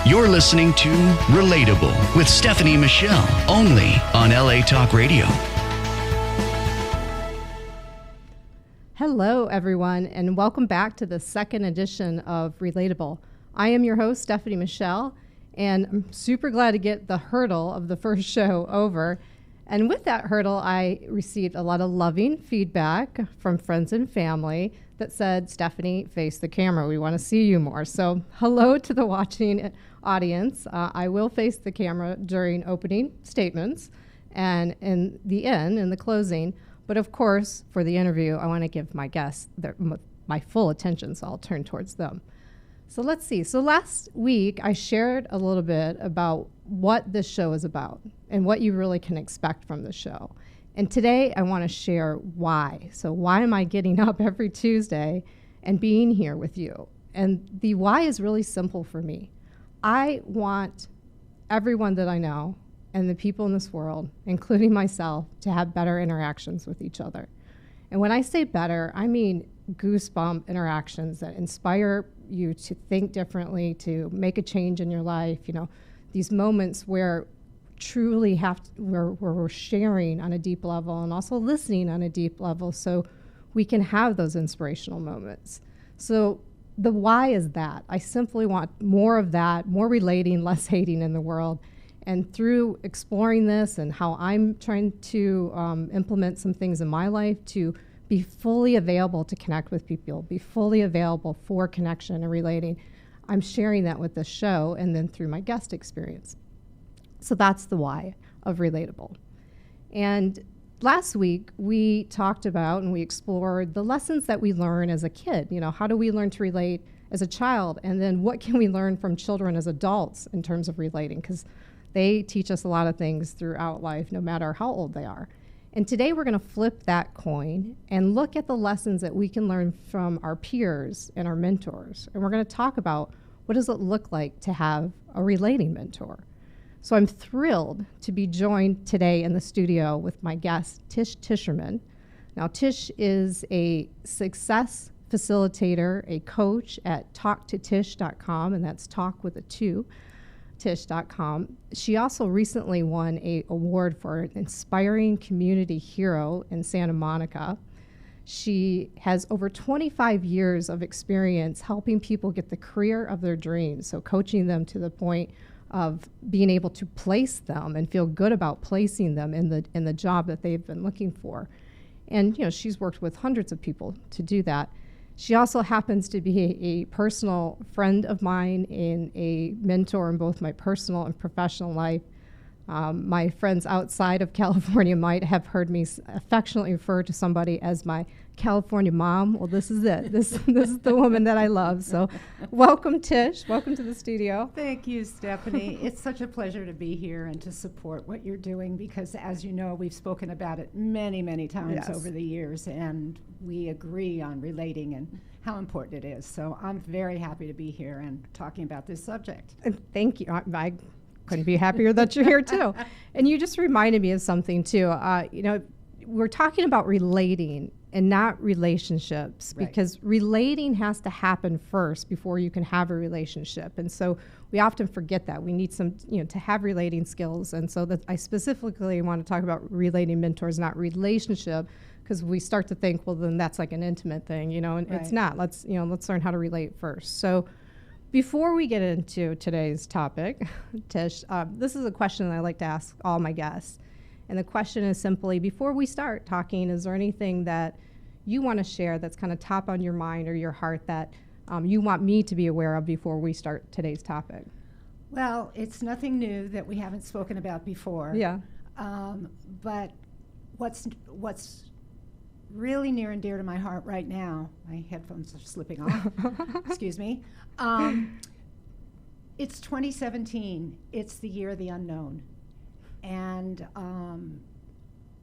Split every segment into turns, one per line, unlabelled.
You're listening to Relatable with Stephanie Michelle, only on LA Talk Radio.
Hello, everyone, and welcome back to the second edition of Relatable. I am your host, Stephanie Michelle, and I'm super glad to get the hurdle of the first show over. And with that hurdle, I received a lot of loving feedback from friends and family that said, Stephanie, face the camera. We want to see you more. So hello to the watching audience. I will face the camera during opening statements and in the end, in the closing. But of course, for the interview, I want to give my guests my full attention, so I'll turn towards them. So let's see. So last week, I shared a little bit about what this show is about and what you really can expect from the show. And today, I want to share why. So why am I getting up every Tuesday and being here with you? And the why is really simple for me. I want everyone that I know and the people in this world, including myself, to have better interactions with each other. And when I say better, I mean goosebump interactions that inspire you to think differently, to make a change in your life. You know, these moments where truly where we're sharing on a deep level and also listening on a deep level so we can have those inspirational moments. So the why is that. I simply want more of that, more relating, less hating in the world. And through exploring this and how I'm trying to implement some things in my life to be fully available to connect with people, be fully available for connection and relating, I'm sharing that with this show and then through my guest experience. So that's the why of Relatable. And last week, we talked about and we explored the lessons that we learn as a kid. You know, how do we learn to relate as a child? And then what can we learn from children as adults in terms of relating? Because they teach us a lot of things throughout life, no matter how old they are. And today we're going to flip that coin and look at the lessons that we can learn from our peers and our mentors. And we're going to talk about what does it look like to have a relating mentor. So I'm thrilled to be joined today in the studio with my guest, Tish Tisherman. Now, Tish is a success facilitator, a coach at talktotish.com, and that's talk with a 2, tish.com. She also recently won an award for an Inspiring Community Hero in Santa Monica. She has over 25 years of experience helping people get the career of their dreams, so coaching them to the point of being able to place them and feel good about placing them in the job that they've been looking for. And, you know, she's worked with hundreds of people to do that. She also happens to be a personal friend of mine and a mentor in both my personal and professional life. My friends outside of California might have heard me affectionately refer to somebody as my California mom. Well, this is it. This is the woman that I love. So welcome, Tish. Welcome to the studio.
Thank you, Stephanie. It's such a pleasure to be here and to support what you're doing because, as you know, we've spoken about it many, many times over the years, and we agree on relating and how important it is. So I'm very happy to be here and talking about this subject.
Thank you. I couldn't be happier that you're here, too. And you just reminded me of something, too. You know, we're talking about relating and not relationships, because relating has to happen first before you can have a relationship. And so we often forget that. We need some, you know, to have relating skills. And so that I specifically want to talk about relating mentors, not relationship, because we start to think, well, then that's like an intimate thing, you know, and it's not. Let's learn how to relate first. So before we get into today's topic, Tish, this is a question that I like to ask all my guests. And the question is simply, before we start talking, is there anything that you want to share that's kind of top on your mind or your heart that you want me to be aware of before we start today's topic?
Well, it's nothing new that we haven't spoken about before.
Yeah.
But what's really near and dear to my heart right now, my headphones are slipping off, excuse me, It's 2017. It's the year of the unknown. And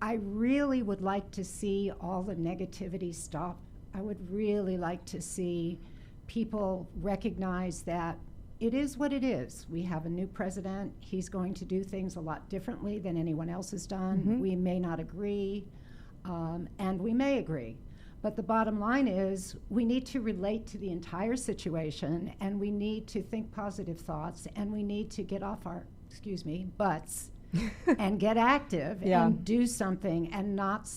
I really would like to see all the negativity stop. I would really like to see people recognize that it is what it is. We have a new president. He's going to do things a lot differently than anyone else has done.
Mm-hmm.
We may not agree, and we may agree. But the bottom line is we need to relate to the entire situation, and we need to think positive thoughts, and we need to get off our, butts and get active and do something and not,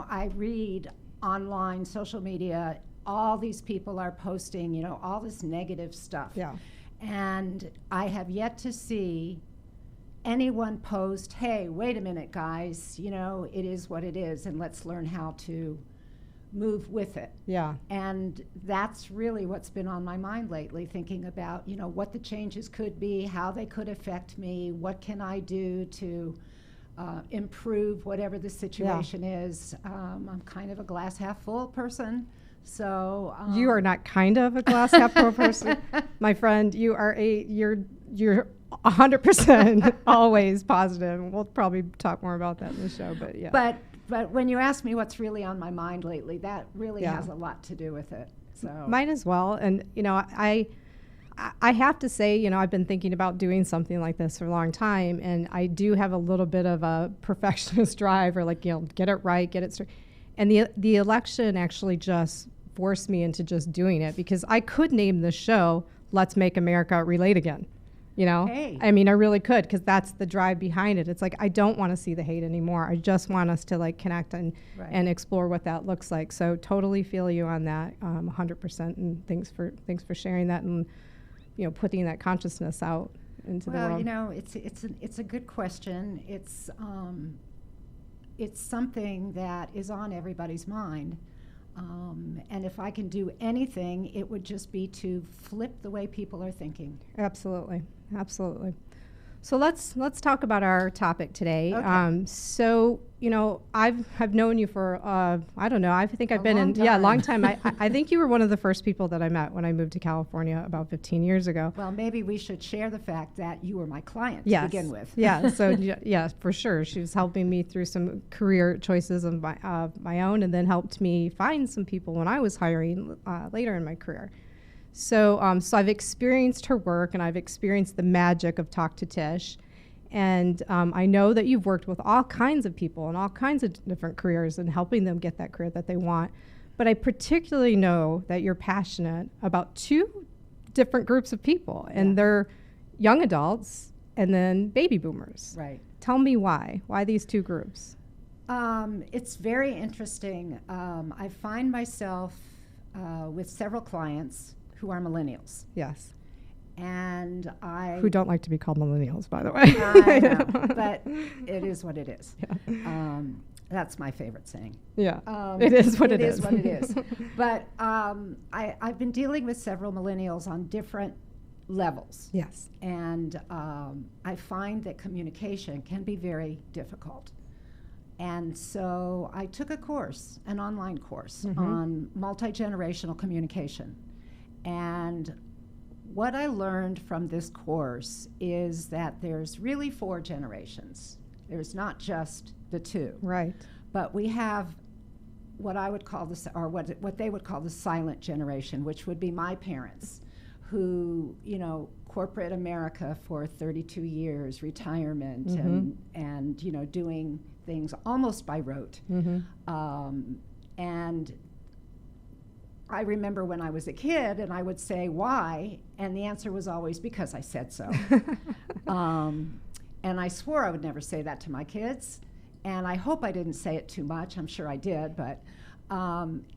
I read online, social media, all these people are posting, all this negative stuff.
Yeah.
And I have yet to see anyone post, hey, wait a minute, guys, it is what it is, and let's learn how to move with it.
Yeah.
And that's really what's been on my mind lately, thinking about, what the changes could be, how they could affect me, what can I do to improve whatever the situation is. I'm kind of a glass half full person. So
you are not kind of a glass half full person, my friend. You are you're 100% always positive. We'll probably talk more about that in the show, but yeah.
But when you ask me what's really on my mind lately, that really has a lot to do with it. So
mine as well. And I have to say, I've been thinking about doing something like this for a long time, and I do have a little bit of a perfectionist drive, or get it right, get it straight. And the election actually just forced me into just doing it, because I could name the show "Let's Make America Relate Again."
Hey.
I mean, I really could, because that's the drive behind it. It's like, I don't want to see the hate anymore. I just want us to connect and explore what that looks like. So totally feel you on that, 100%. And thanks for sharing that and putting that consciousness out into the world.
Well, it's a good question. It's something that is on everybody's mind. And if I can do anything, it would just be to flip the way people are thinking.
Absolutely. So let's talk about our topic today.
Okay.
So I've known you for I don't know. I think I've been
a
long time. I think you were one of the first people that I met when I moved to California about 15 years ago.
Well, maybe we should share the fact that you were my client to begin with.
Yeah. So yeah, for sure, she was helping me through some career choices of my own, and then helped me find some people when I was hiring later in my career. So I've experienced her work, and I've experienced the magic of Talk to Tish. And I know that you've worked with all kinds of people in all kinds of different careers and helping them get that career that they want. But I particularly know that you're passionate about two different groups of people, and they're young adults and then baby boomers.
Right.
Tell me why. Why these two groups?
It's very interesting. I find myself with several clients who are millennials.
Yes.
And
who don't like to be called millennials, by the way.
I know, but it is what it is.
Yeah.
That's my favorite saying.
Yeah, it is what it is.
It is what it is. But I've been dealing with several millennials on different levels.
Yes.
And I find that communication can be very difficult. And so I took a course, an online course, on multi-generational communication. And what I learned from this course is that there's really 4 generations. There's not just the 2.
Right.
But we have what I would call what they would call the silent generation, which would be my parents, who, corporate America for 32 years, retirement, and doing things almost by rote. And I remember when I was a kid and I would say, why? And the answer was always, because I said so. And I swore I would never say that to my kids. And I hope I didn't say it too much. I'm sure I did. But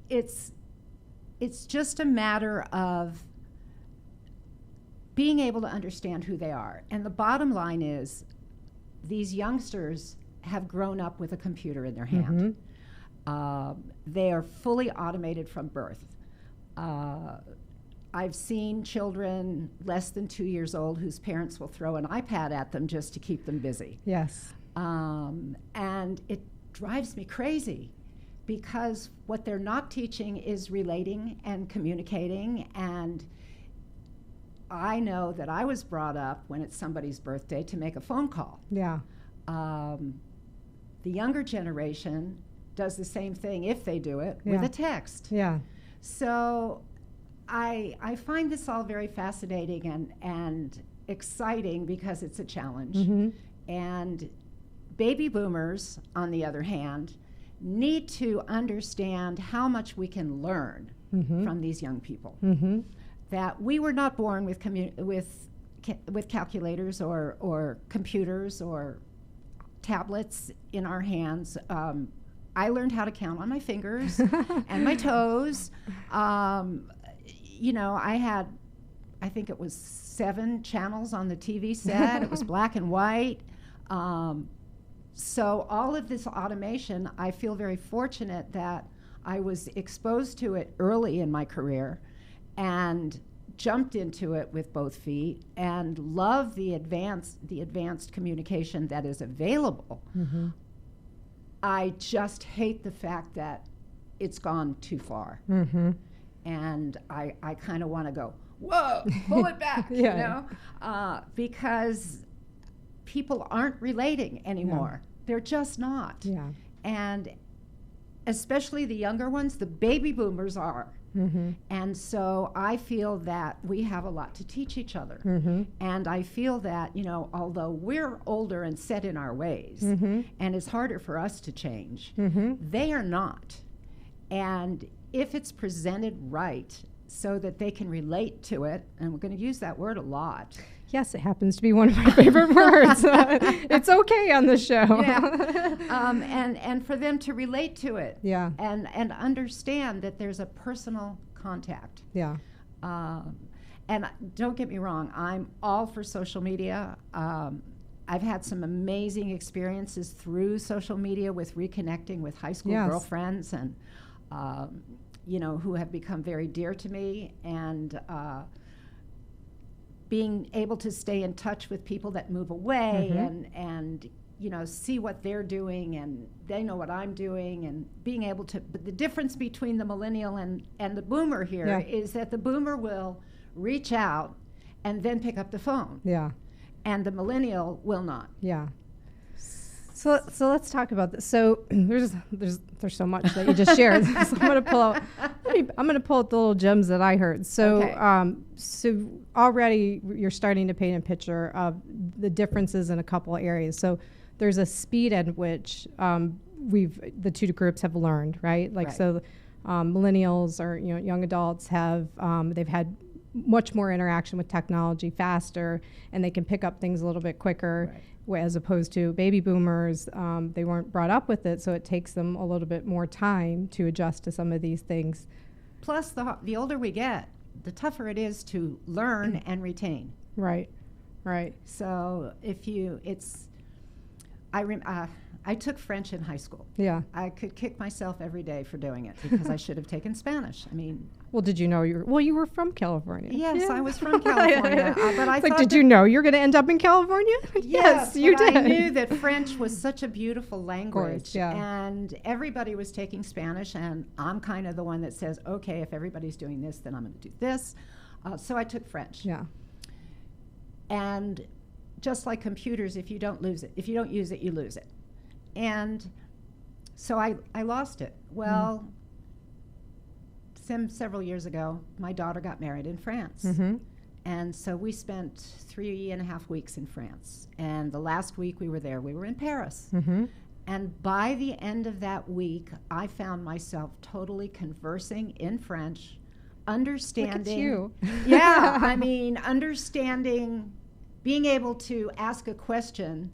it's just a matter of being able to understand who they are. And the bottom line is these youngsters have grown up with a computer in their hand. They are fully automated from birth. I've seen children less than 2 years old whose parents will throw an iPad at them just to keep them busy.
Yes.
And it drives me crazy, because what they're not teaching is relating and communicating. And I know that I was brought up when it's somebody's birthday to make a phone call.
Yeah.
The younger generation does the same thing, if they do it, with a text.
Yeah.
So I find this all very fascinating and exciting because it's a challenge.
Mm-hmm.
And baby boomers, on the other hand, need to understand how much we can learn from these young people.
Mm-hmm. That
we were not born with calculators or computers or tablets in our hands. I learned how to count on my fingers and my toes. I think it was 7 channels on the TV set. It was black and white. So all of this automation, I feel very fortunate that I was exposed to it early in my career and jumped into it with both feet and love the advanced communication that is available. Mm-hmm. I just hate the fact that it's gone too far. Mm-hmm. And I kind of want to go, whoa, pull it back, because people aren't relating anymore. They're just not. Yeah. And especially the younger ones, the baby boomers are. Mm-hmm. And so I feel that we have a lot to teach each other. Mm-hmm. And I feel that, although we're older and set in our ways, and it's harder for us to change, they are not. And if it's presented right so that they can relate to it, and we're going to use that word a lot.
Yes, it happens to be one of my favorite words. It's okay on the show.
Yeah. And for them to relate to it.
Yeah.
And understand that there's a personal contact.
Yeah.
And don't get me wrong, I'm all for social media. I've had some amazing experiences through social media with reconnecting with high school girlfriends and, who have become very dear to me. And being able to stay in touch with people that move away and see what they're doing and they know what I'm doing, and being able to, but the difference between the millennial and the boomer here is that the boomer will reach out and then pick up the phone. Yeah. And the millennial will not.
Yeah. So let's talk about this. So there's so much that you just shared. So I'm going to pull out the little gems that I heard. So so already you're starting to paint a picture of the differences in a couple of areas. So there's a speed at which the two groups have learned, right? So millennials or young adults have they've had much more interaction with technology faster, and they can pick up things a little bit quicker. Right. As opposed to baby boomers, they weren't brought up with it, so it takes them a little bit more time to adjust to some of these things.
Plus, the older we get, the tougher it is to learn and retain.
Right, right.
So I took French in high school.
Yeah.
I could kick myself every day for doing it because I should have taken Spanish. I mean.
Well, did you know you were from California?
Yes, I was from California. But I thought,
did you know you're going to end up in California?
Yes,
you did.
I knew that French was such a beautiful language.
Course, yeah.
And everybody was taking Spanish, and I'm kind of the one that says, okay, if everybody's doing this, then I'm going to do this. So I took French.
Yeah.
And just like computers, if you don't use it, you lose it. And so I lost it. Well, several years ago, my daughter got married in France. Mm-hmm. And so we spent 3.5 weeks in France. And the last week we were there, we were in Paris. Mm-hmm. And by the end of that week, I found myself totally conversing in French, understanding.
Look at you.
Yeah, I mean, understanding, being able to ask a question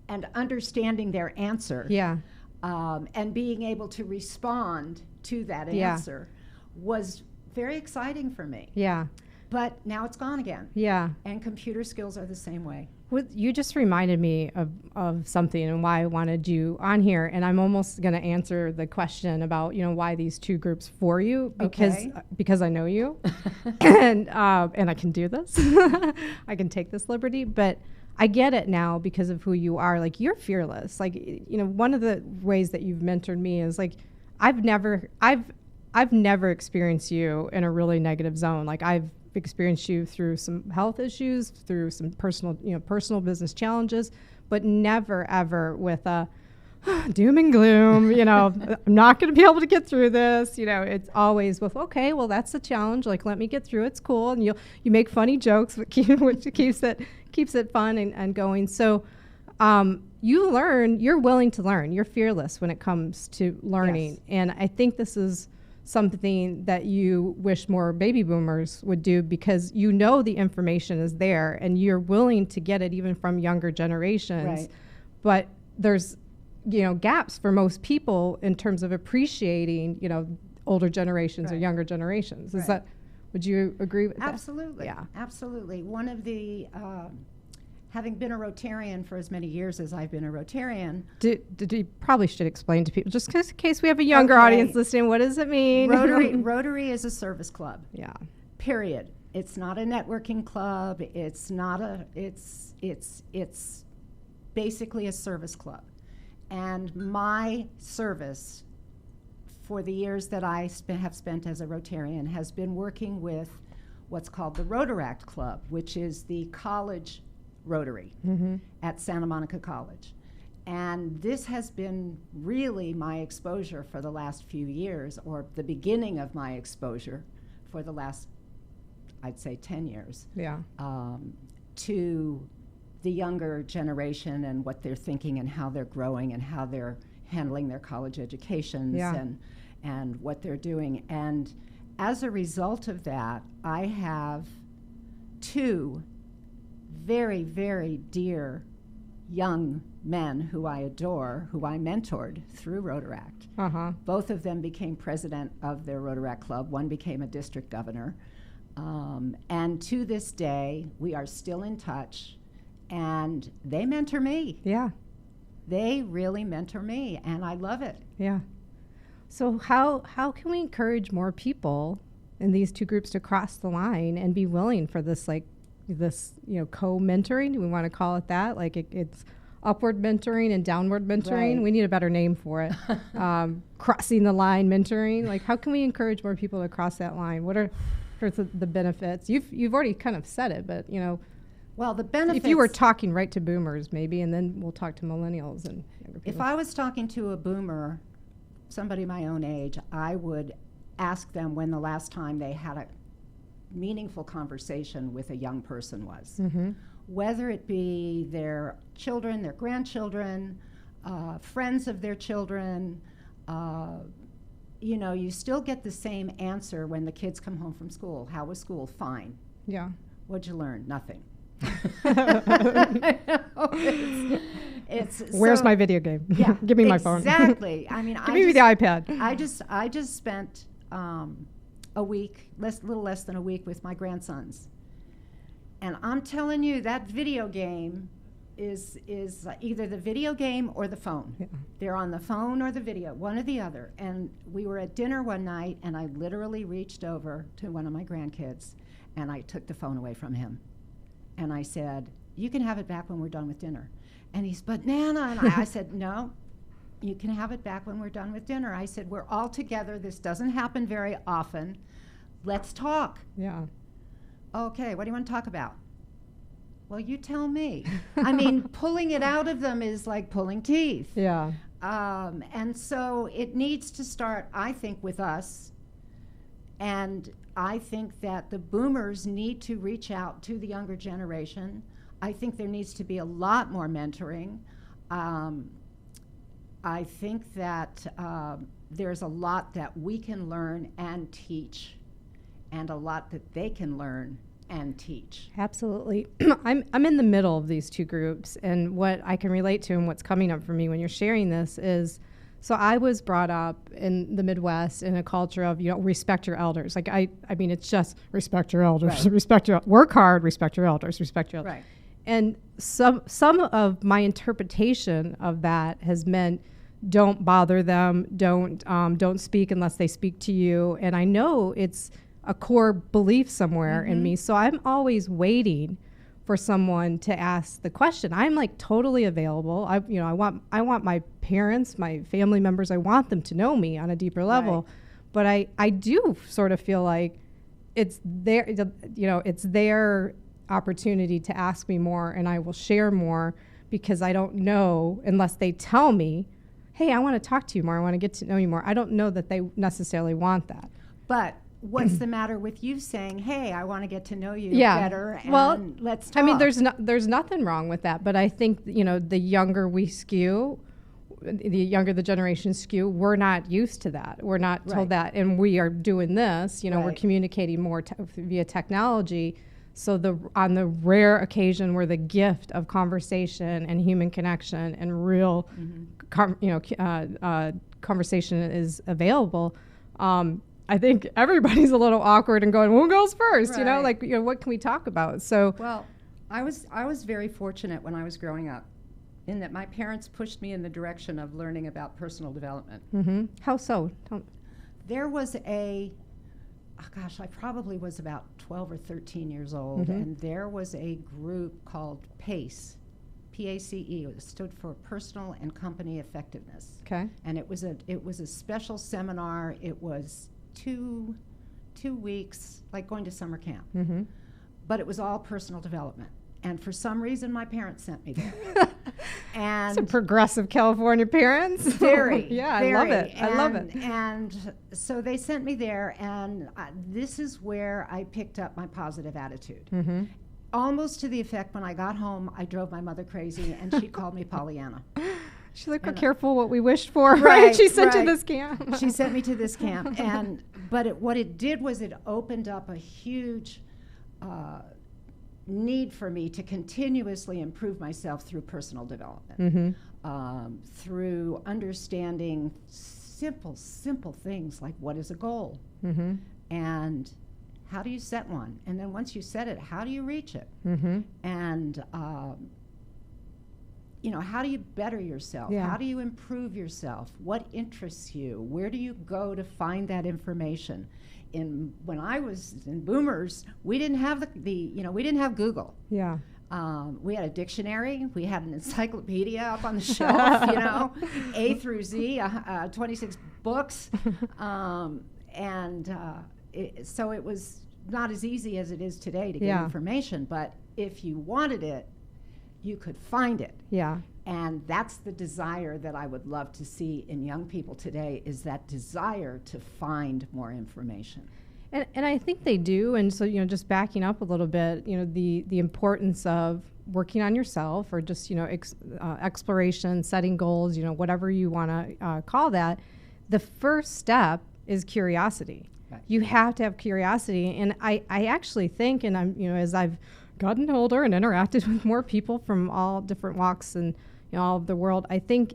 and understanding their answer.
Yeah.
And being able to respond to that answer was very exciting for me.
Yeah.
But now it's gone again.
Yeah.
And computer skills are the same way.
You just reminded me of something and why I wanted you on here, and I'm almost going to answer the question about why these two groups for you, because I know you, and I can do this. I can take this liberty, but I get it now because of who you are. Like, you're fearless. Like, one of the ways that you've mentored me is like, I've never experienced you in a really negative zone. Like, I've experienced you through some health issues, through some personal business challenges, but never ever with a doom and gloom, I'm not going to be able to get through this. It's always with, okay, well, that's a challenge. Like, let me get through. It's cool. And you make funny jokes, which keeps it fun and going. So, you're willing to learn. You're fearless when it comes to learning.
Yes.
And I think this is something that you wish more baby boomers would do, because the information is there and you're willing to get it even from younger generations.
Right.
But there's gaps for most people in terms of appreciating, older generations or younger generations. Would you agree with that?
Absolutely.
Yeah.
Absolutely. One of the, having been a Rotarian for as many years as I've been a Rotarian.
Did you probably should explain to people, just in case we have a younger audience listening, what does it mean?
Rotary is a service club.
Yeah.
Period. It's not a networking club. It's basically a service club. And my service for the years that I have spent as a Rotarian has been working with what's called the Rotaract Club, which is the college Rotary at Santa Monica College. And this has been really my exposure for the last few years, or the beginning of my exposure for the last, I'd say, 10 years.
Yeah.
To the younger generation and what they're thinking and how they're growing and how they're handling their college educations and what they're doing. And as a result of that, I have 2 very, very dear young men who I adore, who I mentored through Rotaract. Both of them became president of their Rotaract Club. One became a district governor. And to this day, we are still in touch. And they mentor me. Yeah. They really mentor me, and I love it.
Yeah. So how can we encourage more people in these 2 groups to cross the line and be willing for this co-mentoring? Do we want to call it that? Like it's upward mentoring and downward mentoring.
Right.
We need a better name for it. Crossing the line mentoring. Like, how can we encourage more people to cross that line? What are the benefits? You've already kind of said it, but
well, the benefits.
If you were talking right to boomers, maybe, and then we'll talk to millennials and younger people.
If I was talking to a boomer, somebody my own age, I would ask them when the last time they had a meaningful conversation with a young person was. Whether it be their children, their grandchildren, friends of their children, you still get the same answer when the kids come home from school. How was school? Fine. Yeah. What'd you learn? Nothing.
Where's my video game?
Yeah,
give me my phone.
Exactly. I mean,
give me the iPad.
I just spent a week, little less than a week, with my grandsons, and I'm telling you, that video game is either the video game or the phone. Yeah. They're on the phone or the video, one or the other. And we were at dinner one night, and I literally reached over to one of my grandkids, and I took the phone away from him. And I said, you can have it back when we're done with dinner. And he's, but Nana, and I said, no, you can have it back when we're done with dinner. I said, we're all together. This doesn't happen very often. Let's talk. Yeah. Okay, what do you want to talk about? Well, you tell me. I mean, pulling it out of them is like pulling teeth. Yeah. And so it needs to start, I think, with us. And I think that the boomers need to reach out to the younger generation. I think there needs to be a lot more mentoring. I think that there's a lot that we can learn and teach, and a lot that they can learn and teach.
Absolutely. I'm in the middle of these 2 groups, and what I can relate to and what's coming up for me when you're sharing this is, so I was brought up in the Midwest in a culture of, respect your elders. Like, I mean, it's just respect your elders, right. Work hard, respect your elders, respect your elders. Right. And some of my interpretation of that has meant, don't bother them, don't speak unless they speak to you. And I know it's a core belief somewhere in me. So I'm always waiting for someone to ask the question. I'm like totally available. I want my parents, my family members, I want them to know me on a deeper level. Right. But I do sort of feel like it's their, it's their opportunity to ask me more, and I will share more, because I don't know unless they tell me, hey, I want to talk to you more, I want to get to know you more. I don't know that they necessarily want that.
But what's the matter with you saying, hey, I want to get to know you better, and let's talk?
I mean, there's nothing wrong with that, but I think, the younger we skew, the younger the generation skew, we're not used to that. We're not told that, and we are doing this, we're communicating more via technology. So on the rare occasion where the gift of conversation and human connection and real, conversation is available, I think everybody's a little awkward and going, who goes first? What can we talk about? So,
well, I was very fortunate when I was growing up, in that my parents pushed me in the direction of learning about personal development.
Mm-hmm. How so?
There was I probably was about 12 or 13 years old, and there was a group called PACE, P-A-C-E. It stood for Personal and Company Effectiveness.
Okay.
And it was a special seminar. It was two weeks, like going to summer camp. Mm-hmm. But it was all personal development. And for some reason, my parents sent me there. And
some progressive California parents.
Very.
Yeah,
very.
I love it.
And,
I love it.
And so they sent me there, and this is where I picked up my positive attitude. Mm-hmm. Almost to the effect, when I got home, I drove my mother crazy, and she called me Pollyanna.
She's like, we're careful what we wished for, right? She sent you this camp.
She sent me to this camp. But what it did was it opened up a huge need for me to continuously improve myself through personal development, through understanding simple things like, what is a goal, and how do you set one, and then once you set it, how do you reach it, and how do you better yourself?
Yeah.
How do you improve yourself? What interests you? Where do you go to find that information? When I was in Boomers, we didn't have we didn't have Google.
Yeah.
We had a dictionary. We had an encyclopedia up on the shelf. A through Z, 26 books, so it was not as easy as it is today to get information. But if you wanted it, you could find it.
Yeah.
And that's the desire that I would love to see in young people today, is that desire to find more information.
And I think they do. And so, just backing up a little bit, the importance of working on yourself, or just, exploration, setting goals, whatever you want to call that. The first step is curiosity. Right. You have to have curiosity. And I actually think, and I'm, as I've gotten older and interacted with more people from all different walks and all of the world, I think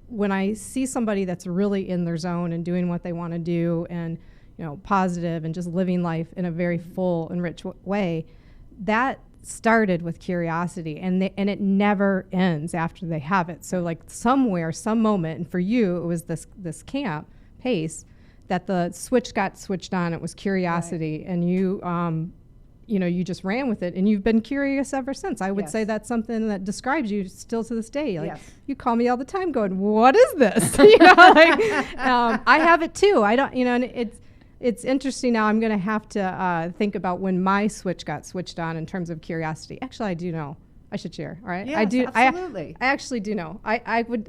when I see somebody that's really in their zone and doing what they want to do, and positive and just living life in a very full and rich way, that started with curiosity, and it never ends after they have it. So like somewhere, some moment, and for you it was this camp PACE, that the switch got switched on. It was curiosity, right. And you just ran with it, and you've been curious ever since. I would say that's something that describes you still to this day. Like, you call me all the time going, what is this? I have it too. I don't, and it's interesting now. I'm going to have to think about when my switch got switched on in terms of curiosity. Actually, I do know. I should share, all right?
Yes,
I do.
Absolutely.
I actually do know. I would.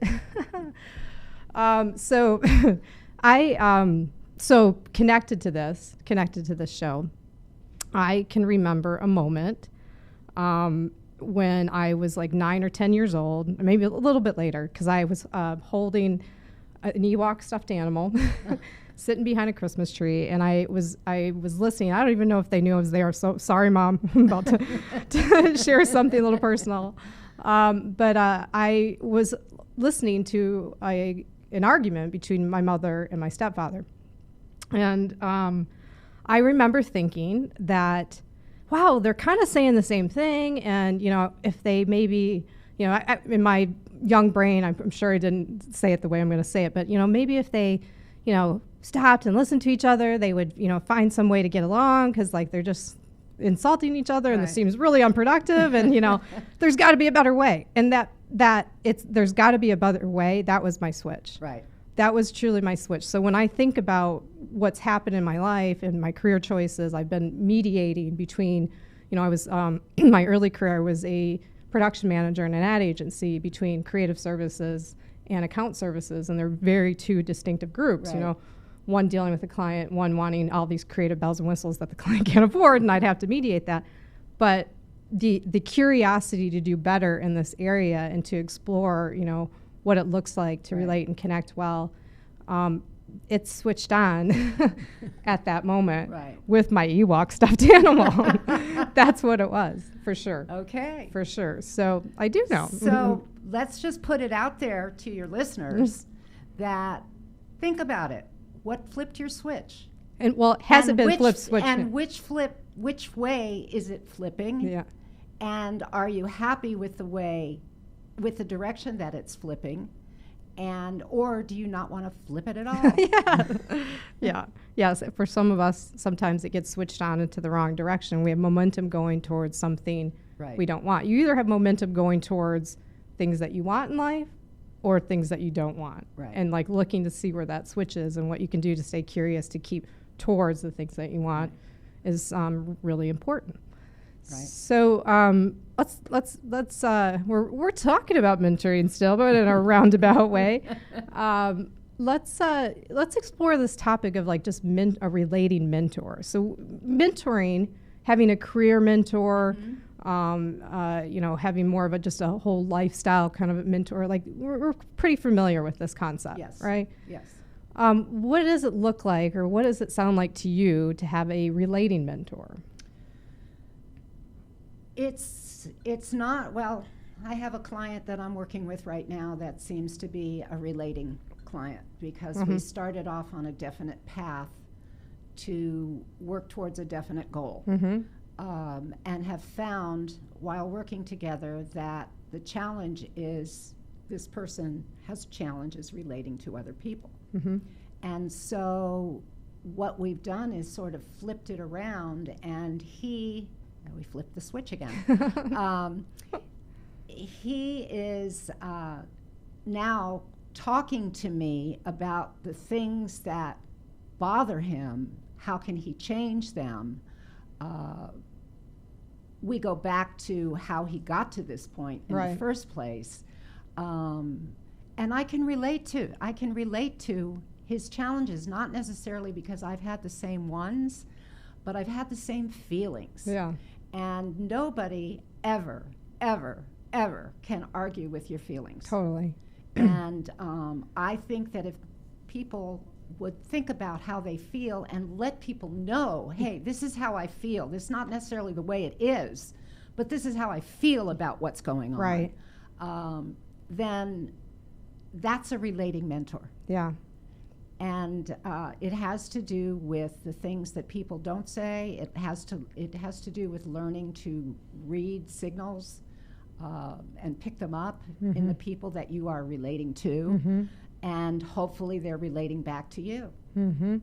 So connected to this show, I can remember a moment when I was like 9 or 10 years old, maybe a little bit later, because I was holding an Ewok stuffed animal, sitting behind a Christmas tree, and I was listening. I don't even know if they knew I was there. So sorry, Mom, I'm about to share something a little personal. But I was listening to an argument between my mother and my stepfather, and I remember thinking that, wow, they're kind of saying the same thing, and if they maybe, in my young brain, I'm sure I didn't say it the way I'm going to say it, but maybe if they, stopped and listened to each other, they would, find some way to get along, because like they're just insulting each other, and this seems really unproductive, and there's got to be a better way, and there's got to be a better way. That was my switch.
Right.
that was truly my switch. So when I think about what's happened in my life and my career choices, I've been mediating between, I was, my early career was a production manager in an ad agency, between creative services and account services. And they're very two distinctive groups,
Right.
One dealing with the client, one wanting all these creative bells and whistles that the client can't afford, and I'd have to mediate that. But the curiosity to do better in this area and to explore, what it looks like to relate and connect well, it switched on at that moment with my Ewok stuffed animal. That's what it was, for sure.
Okay.
For sure. So I do know.
So let's just put it out there to your listeners that think about it. What flipped your switch?
And has it been flipped switched?
And which way is it flipping?
Yeah.
And are you happy with the direction that it's flipping? Or do you not want to flip it at all?
Yeah. Yes. For some of us, sometimes it gets switched on into the wrong direction. We have momentum going towards something we don't want. You either have momentum going towards things that you want in life or things that you don't want.
Right.
And looking to see where that switch is and what you can do to stay curious to keep towards the things that you want is really important. Right. So let's we're talking about mentoring still, but in a roundabout way. Let's explore this topic of just a relating mentor. So mentoring, having a career mentor, having more of just a whole lifestyle kind of a mentor. We're pretty familiar with this concept, right?
Yes.
What does it look like, or what does it sound like to you to have a relating mentor?
It's not, well, I have a client that I'm working with right now that seems to be a relating client because we started off on a definite path to work towards a definite goal. And have found while working together that the challenge is this person has challenges relating to other people. And so what we've done is sort of flipped it around, and we flipped the switch again. He is now talking to me about the things that bother him. How can he change them? We go back to how he got to this point in the first place. And I can relate to his challenges, not necessarily because I've had the same ones, but I've had the same feelings.
Yeah.
And nobody ever, ever, ever can argue with your feelings.
Totally.
And I think that if people would think about how they feel and let people know, hey, this is how I feel. This is not necessarily the way it is, but this is how I feel about what's going on.
Right.
Then that's a relating mentor.
Yeah.
And it has to do with the things that people don't say. It has to do with learning to read signals and pick them up in the people that you are relating to, and hopefully they're relating back to you.
And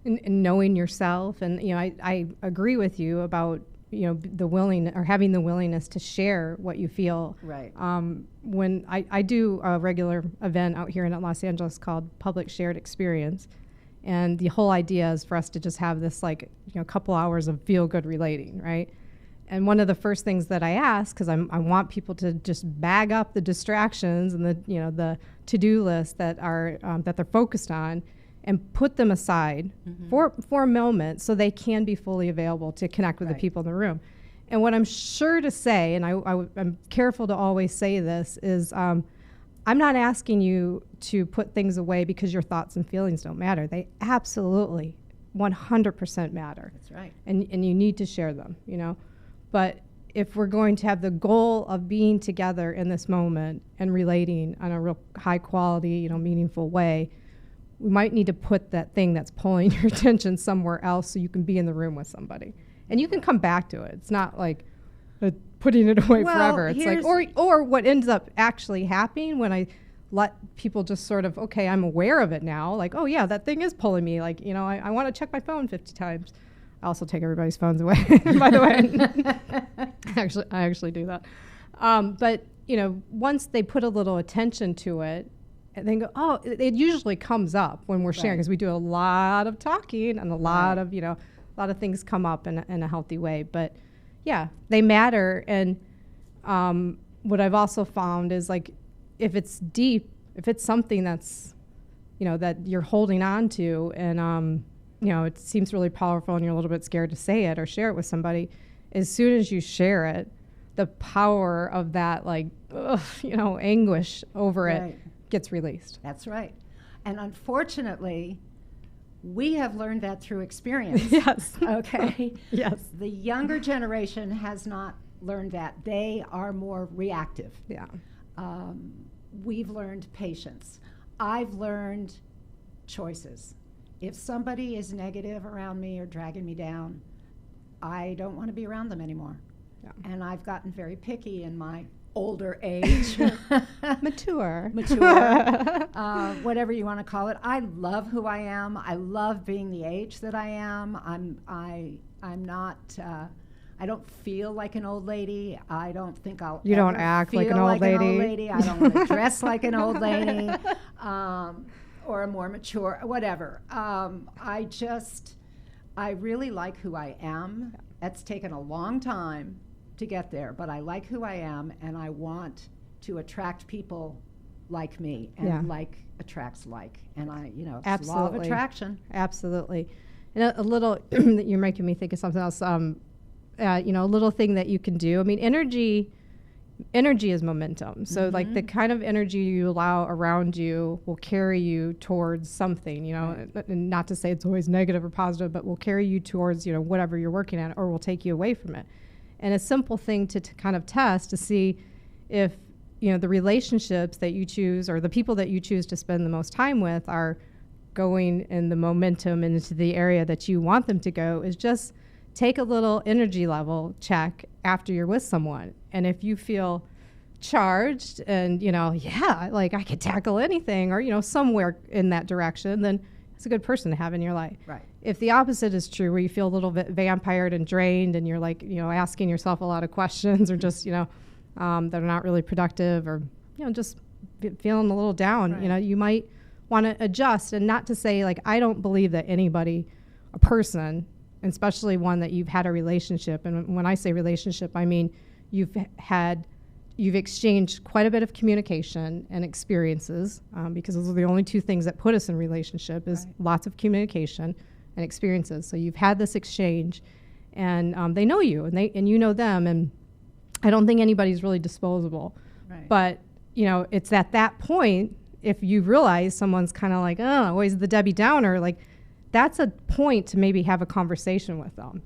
knowing yourself, and I agree with you about having the willingness to share what you feel.
Right.
When I do a regular event out here in Los Angeles called Public Shared Experience, and the whole idea is for us to just have this couple hours of feel good relating, right? And one of the first things that I ask, because I want people to just bag up the distractions and the to-do list that are that they're focused on, and put them aside for a moment so they can be fully available to connect with the people in the room. And what I'm sure to say, and I'm careful to always say this, is I'm not asking you to put things away because your thoughts and feelings don't matter. They absolutely 100% matter.
That's right.
And you need to share them, But if we're going to have the goal of being together in this moment and relating on a real high quality, meaningful way, we might need to put that thing that's pulling your attention somewhere else so you can be in the room with somebody. And you can come back to it. It's not like putting it away forever. It's or what ends up actually happening when I let people just sort of, okay, I'm aware of it now. Like, oh yeah, that thing is pulling me. Like, I want to check my phone 50 times. I also take everybody's phones away, by the way. I actually do that. But once they put a little attention to it, and then go, oh, it usually comes up when we're sharing, because we do a lot of talking and a lot of, a lot of things come up in a healthy way. But yeah, they matter. And what I've also found is, like, if it's deep, if it's something that's, that you're holding on to, and, it seems really powerful and you're a little bit scared to say it or share it with somebody, as soon as you share it, the power of that, like, anguish over it gets released.
That's right. And unfortunately, we have learned that through experience.
Yes.
Okay.
Yes.
The younger generation has not learned that. They are more reactive.
Yeah.
We've learned patience. I've learned choices. If somebody is negative around me or dragging me down, I don't want to be around them anymore. Yeah. And I've gotten very picky in my older age.
Mature.
Whatever you want to call it. I love who I am. I love being the age that I am. I'm not, I don't feel like an old lady. I don't think I'll
You don't act like an old lady.
I don't want to dress like an old lady, or a more mature, whatever. I really like who I am. It's taken a long time to get there, but I like who I am, and I want to attract people like me, and like attracts like, and it's
Absolutely.
law of attraction.
Absolutely. And a little, you're making me think of something else, a little thing that you can do. I mean, energy is momentum. So like the kind of energy you allow around you will carry you towards something, and not to say it's always negative or positive, but will carry you towards, whatever you're working at, or will take you away from it. And a simple thing to kind of test to see if, the relationships that you choose or the people that you choose to spend the most time with are going in the momentum into the area that you want them to go, is just take a little energy level check after you're with someone. And if you feel charged and, like I could tackle anything, or, somewhere in that direction, then it's a good person to have in your life.
Right.
If the opposite is true, where you feel a little bit vampired and drained and you're like, asking yourself a lot of questions, or just, that are not really productive, or, just feeling a little down, you might want to adjust. And not to say, like, I don't believe that anybody, a person, especially one that you've had a relationship, and when I say relationship, I mean you've exchanged quite a bit of communication and experiences, because those are the only two things that put us in relationship, is lots of communication and experiences. So you've had this exchange, and they know you, and you know them, and I don't think anybody's really disposable.
Right.
But it's at that point, if you realize someone's kind of like, oh, always the Debbie Downer, like, that's a point to maybe have a conversation with them.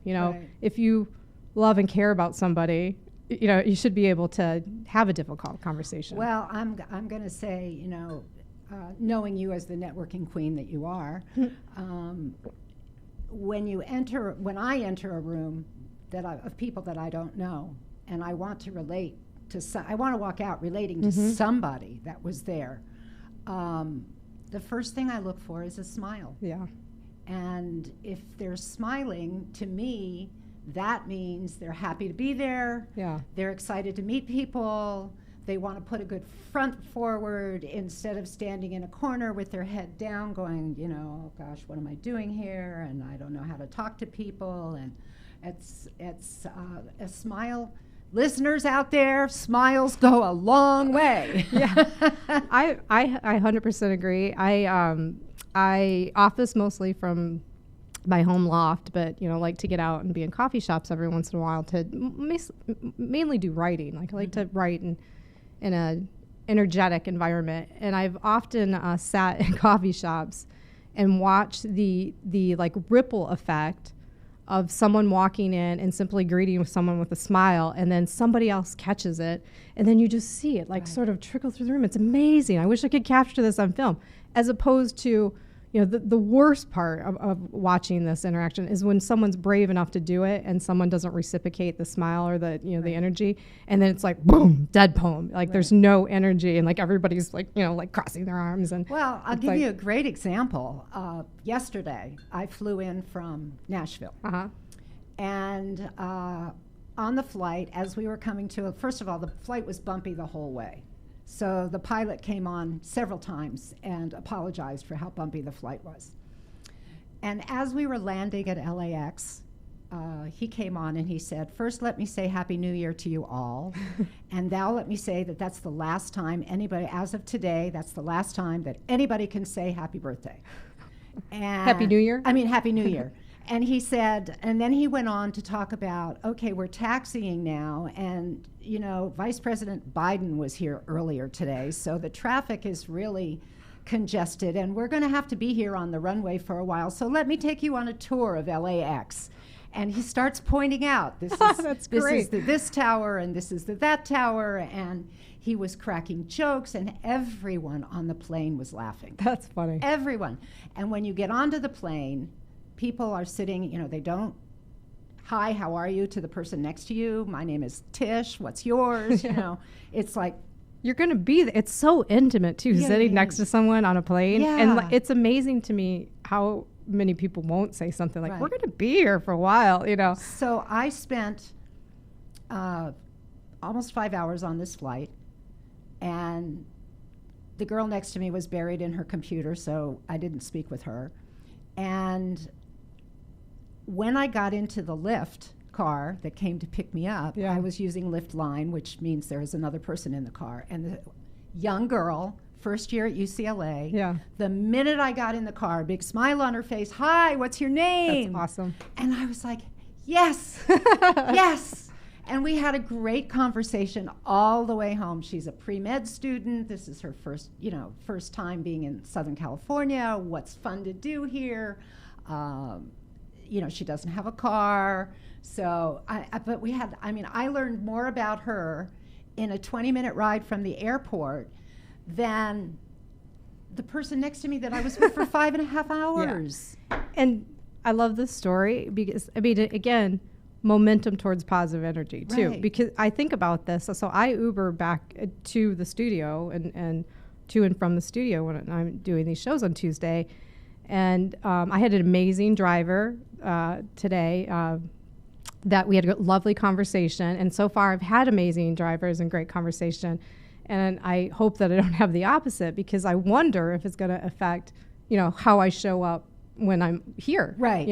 If you love and care about somebody, you should be able to have a difficult conversation.
Well, I'm going to say, knowing you as the networking queen that you are, when I enter a room of people that I don't know, and I want to relate to I want to walk out relating to somebody that was there, the first thing I look for is a smile.
Yeah.
And if they're smiling, to me, that means they're happy to be there.
Yeah.
They're excited to meet people. They want to put a good front forward instead of standing in a corner with their head down going, oh gosh, what am I doing here? And I don't know how to talk to people. And it's a smile. Listeners out there, smiles go a long way.
Yeah. I 100% agree. I office mostly from my home loft, but like to get out and be in coffee shops every once in a while to mainly do writing. Like I like to write in a energetic environment, and I've often sat in coffee shops and watched the like ripple effect of someone walking in and simply greeting someone with a smile, and then somebody else catches it, and then you just see it like sort of trickle through the room. It's amazing. I wish I could capture this on film, as opposed to the worst part of watching this interaction is when someone's brave enough to do it and someone doesn't reciprocate the smile or the the energy, and then it's like boom, dead poem. Like there's no energy, and like everybody's like like crossing their arms. And
well, I'll give you a great example. Yesterday, I flew in from Nashville, and on the flight, as we were coming to, first of all, the flight was bumpy the whole way. So the pilot came on several times and apologized for how bumpy the flight was. And as we were landing at LAX, he came on and he said, "First, let me say Happy New Year to you all. And now let me say that that's the last time anybody, as of today, that's the last time that anybody can say happy birthday." And
Happy New Year?
I mean, Happy New Year. And he said, and then he went on to talk about, okay, we're taxiing now. And, you know, Vice President Biden was here earlier today. So the traffic is really congested. And we're going to have to be here on the runway for a while. So let me take you on a tour of LAX. And he starts pointing out, this is,
That's
this
great.
is this tower, and this is that tower. And he was cracking jokes, and everyone on the plane was laughing.
That's funny.
Everyone. And when you get onto the plane, people are sitting, you know, they don't, "Hi, how are you?" to the person next to you. "My name is Tish. What's yours?" You know, it's like,
You're going to be there. It's so intimate, too,
Yeah,
sitting
yeah,
next
yeah.
to someone on a plane.
Yeah.
And it's amazing to me how many people won't say something like,
Right.
we're going to be here for a while, you know.
so I spent almost 5 hours on this flight, and the girl next to me was buried in her computer, so I didn't speak with her. And when I got into the Lyft car that came to pick me up,
Yeah.
I was using Lyft Line, which means there is another person in the car. And the young girl, first year at UCLA,
Yeah.
the minute I got in the car, big smile on her face, "Hi, what's your name?"
That's awesome.
And I was like, yes, yes. And we had a great conversation all the way home. She's a pre-med student. This is her first time being in Southern California. What's fun to do here? She doesn't have a car. So, I learned more about her in a 20-minute ride from the airport than the person next to me that I was with for 5.5 hours.
And I love this story because, I mean, again, momentum towards positive energy, too.
Right.
Because I think about this. So I Uber back to the studio and to and from the studio when I'm doing these shows on Tuesday. And I had an amazing driver today that we had a lovely conversation. And so far, I've had amazing drivers and great conversation. And I hope that I don't have the opposite, because I wonder if it's going to affect, how I show up when I'm here.
Right.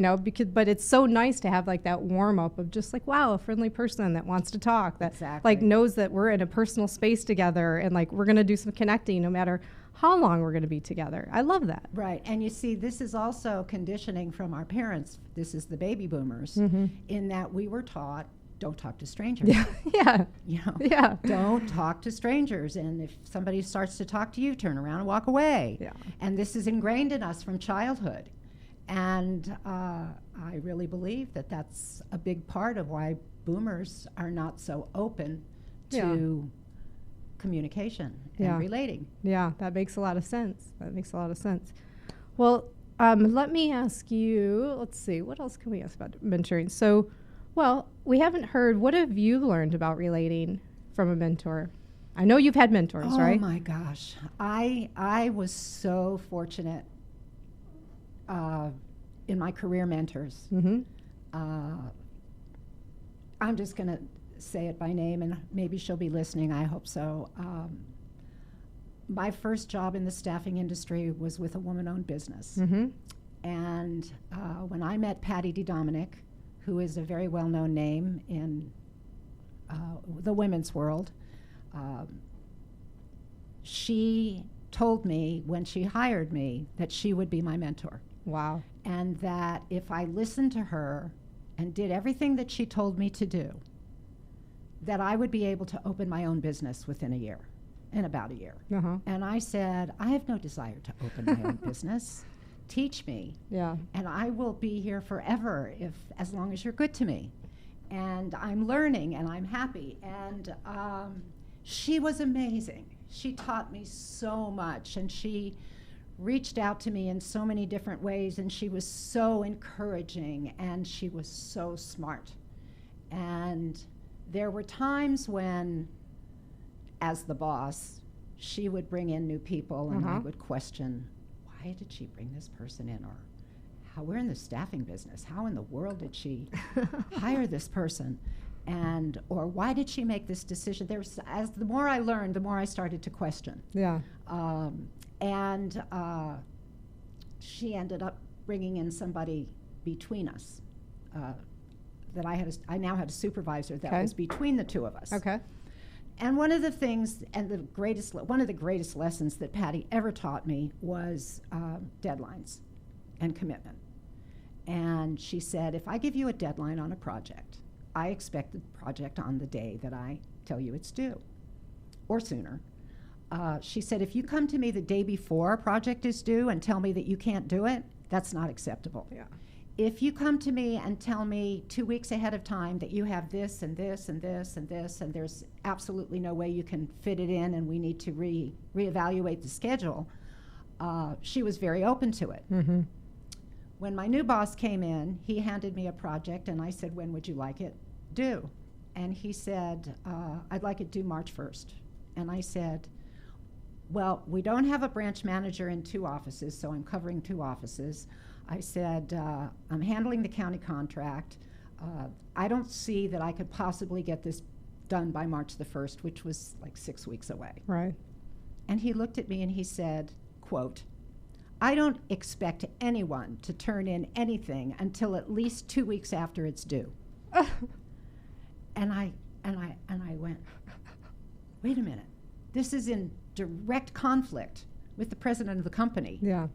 But it's so nice to have like that warm up of just like, wow, a friendly person that wants to talk, that
Exactly.
like knows that we're in a personal space together and like we're going to do some connecting no matter how long we're going to be together. I love that.
Right. And you see, this is also conditioning from our parents. This is the baby boomers, in that we were taught, don't talk to strangers.
Yeah. Yeah.
Don't talk to strangers. And if somebody starts to talk to you, turn around and walk away.
Yeah.
And this is ingrained in us from childhood. And I really believe that that's a big part of why boomers are not so open to communication and relating.
Yeah, that makes a lot of sense. Well, let me ask you, let's see, what else can we ask about mentoring? So, well, we haven't heard, what have you learned about relating from a mentor? I know you've had mentors, right?
Oh my gosh. I was so fortunate in my career mentors.
Mm-hmm.
I'm just going to say it by name, and maybe she'll be listening. I hope so. My first job in the staffing industry was with a woman-owned business.
Mm-hmm.
And when I met Patty DeDominic, who is a very well-known name in the women's world, she told me when she hired me that she would be my mentor.
Wow.
And that if I listened to her and did everything that she told me to do, that I would be able to open my own business in about a year.
Uh-huh.
And I said, I have no desire to open my own business. Teach me,
Yeah.
and I will be here forever as long as you're good to me. And I'm learning, and I'm happy. And she was amazing. She taught me so much, and she reached out to me in so many different ways, and she was so encouraging, and she was so smart. And there were times when, as the boss, she would bring in new people, and I would question, why did she bring this person in? Or how, we're in the staffing business. How in the world did she hire this person? or why did she make this decision? The more I learned, the more I started to question.
Yeah.
She ended up bringing in somebody between us. That I now had a supervisor that was between the two of us.
Okay.
And one of the things, and one of the greatest lessons that Patty ever taught me was deadlines and commitment. And she said, if I give you a deadline on a project, I expect the project on the day that I tell you it's due, or sooner. She said, if you come to me the day before a project is due and tell me that you can't do it, that's not acceptable.
Yeah.
If you come to me and tell me 2 weeks ahead of time that you have this and this and this and this, and there's absolutely no way you can fit it in and we need to reevaluate the schedule, she was very open to it.
Mm-hmm.
When my new boss came in, he handed me a project and I said, when would you like it due? And he said, I'd like it due March 1st. And I said, well, we don't have a branch manager in 2 offices, so I'm covering 2 offices. I said, I'm handling the county contract. I don't see that I could possibly get this done by March the 1st, which was like 6 weeks away.
Right.
And he looked at me and he said, quote, I don't expect anyone to turn in anything until at least 2 weeks after it's due. And I went, wait a minute. This is in direct conflict with the president of the company.
Yeah.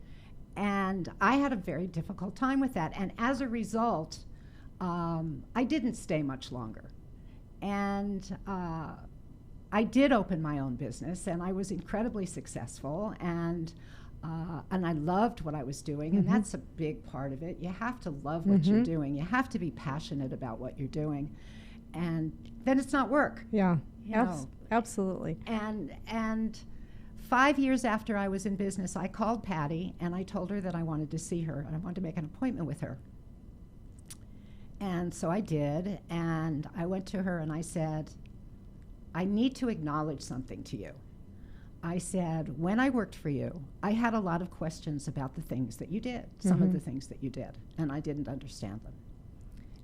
And I had a very difficult time with that. And as a result, I didn't stay much longer. And I did open my own business, and I was incredibly successful. And I loved what I was doing, and that's a big part of it. You have to love what you're doing. You have to be passionate about what you're doing. And then it's not work.
Yeah.
You know.
Absolutely.
And 5 years after I was in business, I called Patty and I told her that I wanted to see her and I wanted to make an appointment with her. And so I did, and I went to her and I said, I need to acknowledge something to you. I said, when I worked for you, I had a lot of questions about the things that you did, some of the things that you did, and I didn't understand them.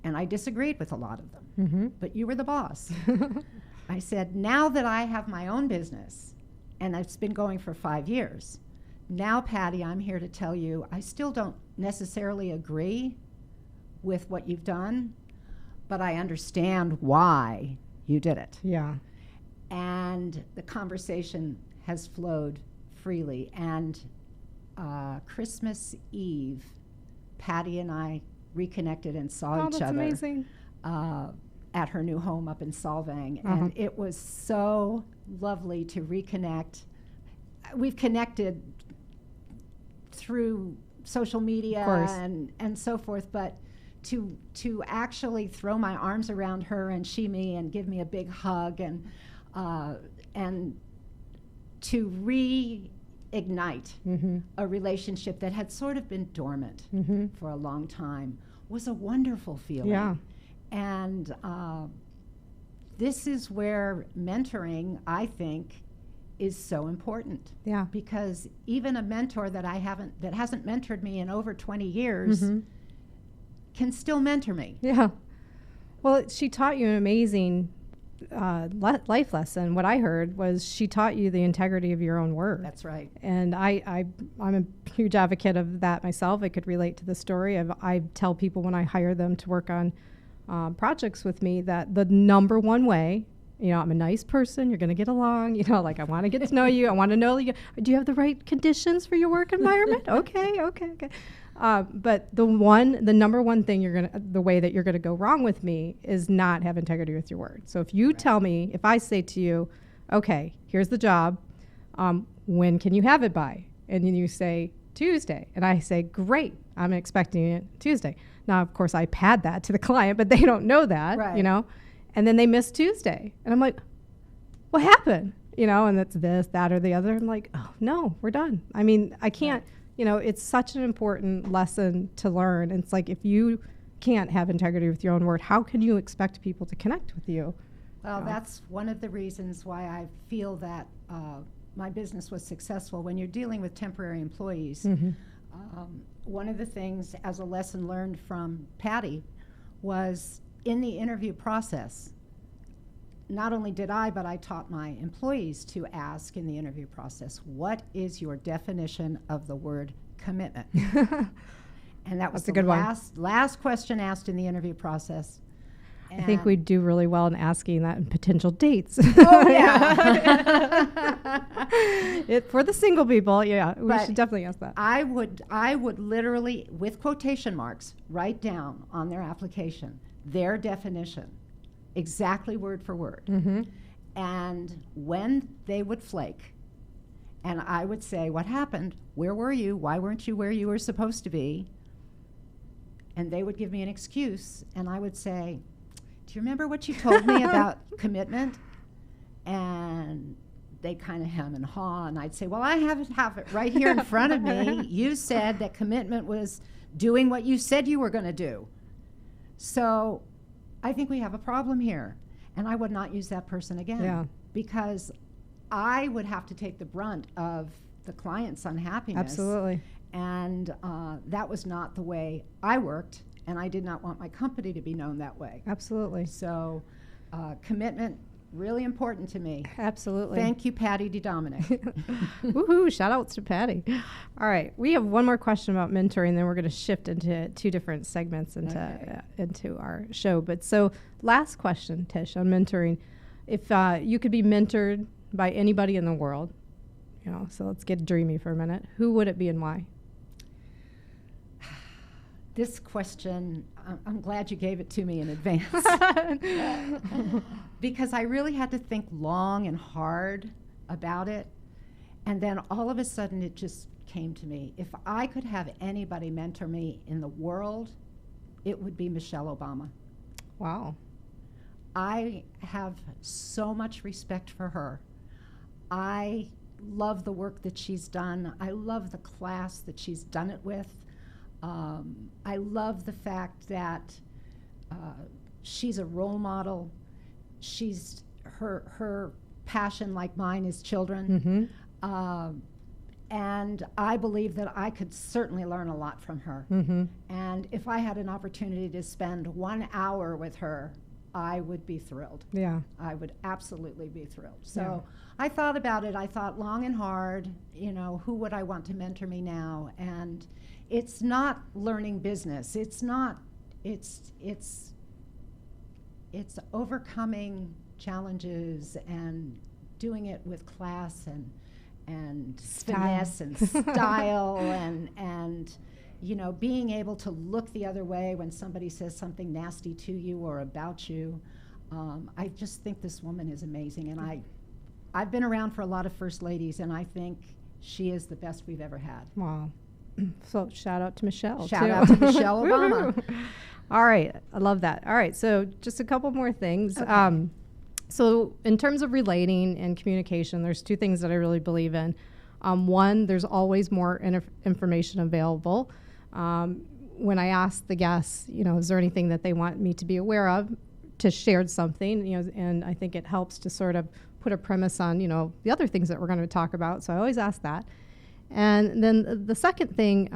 And I disagreed with a lot of them, but you were the boss. I said, now that I have my own business, and it's been going for 5 years, now, Patty, I'm here to tell you, I still don't necessarily agree with what you've done, but I understand why you did it.
Yeah.
And the conversation has flowed freely. And Christmas Eve, Patty and I reconnected and saw each
that's
other.
Amazing.
At her new home up in Solvang. And it was so lovely to reconnect. We've connected through social media and so forth, but to actually throw my arms around her and she me and give me a big hug and to reignite a relationship that had sort of been dormant for a long time was a wonderful feeling.
Yeah.
And this is where mentoring, I think, is so important.
Yeah.
Because even a mentor that hasn't mentored me in over 20 years can still mentor me.
Yeah. Well, she taught you an amazing life lesson. What I heard was she taught you the integrity of your own word.
That's right.
And I'm a huge advocate of that myself. I could relate to the story. I tell people when I hire them to work on projects with me that the number one way, I'm a nice person, you're going to get along, like I want to get to know you, I want to know you. Do you have the right conditions for your work environment? Okay. But the number one thing the way that you're going to go wrong with me is not have integrity with your word. So if you tell me, if I say to you, okay, here's the job, when can you have it by? And then you say Tuesday, and I say, great, I'm expecting it Tuesday. Now, of course, I pad that to the client, but they don't know that, and then they miss Tuesday. And I'm like, what happened? And it's this, that, or the other. I'm like, oh, no, we're done. I mean, I can't, it's such an important lesson to learn. It's like, if you can't have integrity with your own word, how can you expect people to connect with you?
Well, that's one of the reasons why I feel that my business was successful. When you're dealing with temporary employees, one of the things as a lesson learned from Patty was in the interview process, not only did I, but I taught my employees to ask in the interview process, what is your definition of the word commitment? And that was
That's a good one.
last question asked in the interview process.
I think we do really well in asking that in potential dates.
Oh, yeah.
For the single people, yeah, we
But
should definitely ask that.
I would literally, with quotation marks, write down on their application their definition, exactly word for word.
Mm-hmm.
And when they would flake, and I would say, what happened? Where were you? Why weren't you where you were supposed to be? And they would give me an excuse, and I would say, do you remember what you told me about commitment? And they kind of hem and haw, and I'd say, well, I have it right here in front of me. You said that commitment was doing what you said you were going to do. So I think we have a problem here. And I would not use that person again, because I would have to take the brunt of the client's unhappiness.
Absolutely.
And that was not the way I worked, and I did not want my company to be known that way.
Absolutely.
So commitment, really important to me.
Absolutely.
Thank you, Patty DeDominic.
Woohoo, shout outs to Patty. All right, we have one more question about mentoring, then we're going to shift into two different segments into our show. But so last question, Tish, on mentoring. If you could be mentored by anybody in the world, so let's get dreamy for a minute, who would it be and why?
This question, I'm glad you gave it to me in advance. Because I really had to think long and hard about it. And then all of a sudden it just came to me. If I could have anybody mentor me in the world, it would be Michelle Obama.
Wow.
I have so much respect for her. I love the work that she's done. I love the class that she's done it with. I love the fact that she's a role model. Her passion, like mine, is children.
Mm-hmm.
And I believe that I could certainly learn a lot from her.
Mm-hmm.
And if I had an opportunity to spend 1 hour with her, I would be thrilled.
Yeah.
I would absolutely be thrilled. So I thought about it. I thought long and hard, who would I want to mentor me now? And it's not learning business. It's overcoming challenges and doing it with class and finesse and style and being able to look the other way when somebody says something nasty to you or about you. I just think this woman is amazing, and I've been around for a lot of first ladies, and I think she is the best we've ever had.
Wow. So shout out to Michelle.
Shout out to Michelle Obama.
All right. I love that. All right. So just a couple more things.
Okay.
So in terms of relating and communication, there's two things that I really believe in. One, there's always more information available. When I ask the guests, is there anything that they want me to be aware of, to share something, and I think it helps to sort of put a premise on, the other things that we're going to talk about. So I always ask that. And then the second thing,